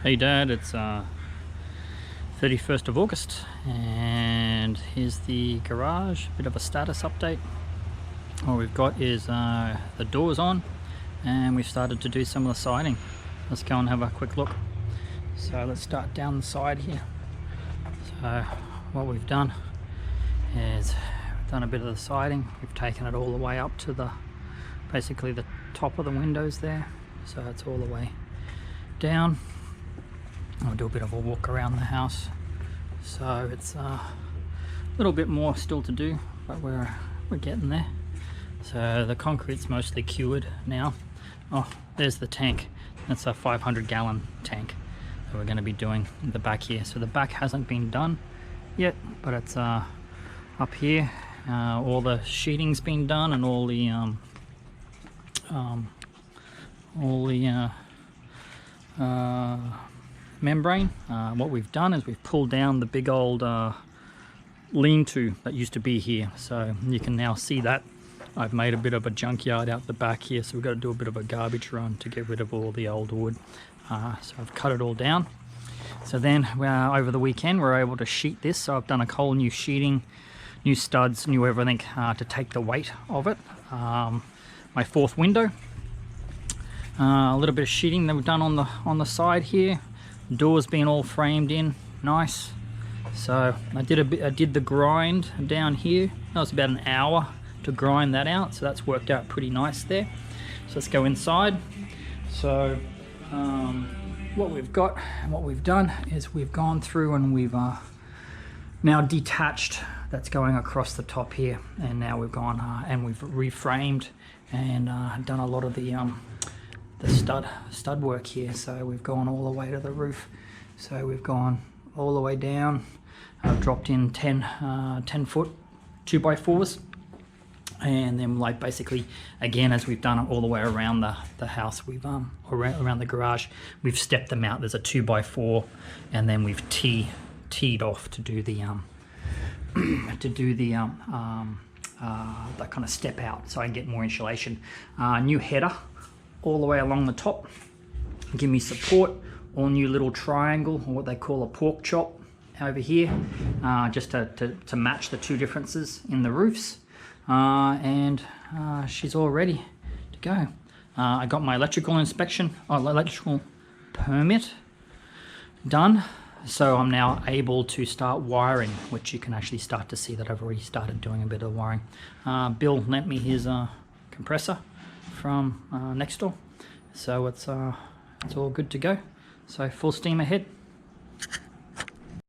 Hey Dad, it's 31st of August and here's the garage, bit of a status update. What we've got is the doors on and we've started to do some of the siding. Let's go and have a quick look. So let's start down the side here. So what we've done is we've done a bit of the siding. We've taken it all the way up to basically the top of the windows there. So it's all the way down. I'll do a bit of a walk around the house. So it's a little bit more still to do, but we're getting there. So the concrete's mostly cured now. Oh, there's the tank. That's a 500-gallon tank that we're going to be doing in the back here. So the back hasn't been done yet, but it's up here. All the sheeting's been done and all the membrane. What we've done is we've pulled down the big old lean-to that used to be here, so you can now see that. I've made a bit of a junkyard out the back here, so we've got to do a bit of a garbage run to get rid of all the old wood. So I've cut it all down. So then over the weekend we're able to sheet this, so I've done a whole new sheeting, new studs, new everything to take the weight of it. My fourth window, a little bit of sheeting that we've done on the side here. Doors being all framed in nice. So I did the grind down here. That was about an hour to grind that out, so that's worked out pretty nice there. So let's go inside. So what we've got and what we've done is we've gone through and we've now detached that's going across the top here, and now we've gone and we've reframed and done a lot of the stud work here. So we've gone all the way to the roof, so we've gone all the way down. I've dropped in 10 foot 2x4s, and then like basically again, as we've done it all the way around the house, we've around the garage, we've stepped them out. There's a 2x4 and then we've teed off to do the that kind of step out, so I can get more insulation. New header all the way along the top, give me support. All new little triangle, or what they call a pork chop over here, just to match the two differences in the roofs. And she's all ready to go. I got my electrical permit done, so I'm now able to start wiring, which you can actually start to see that I've already started doing a bit of wiring. Bill lent me his compressor from next door, so it's all good to go. So full steam ahead.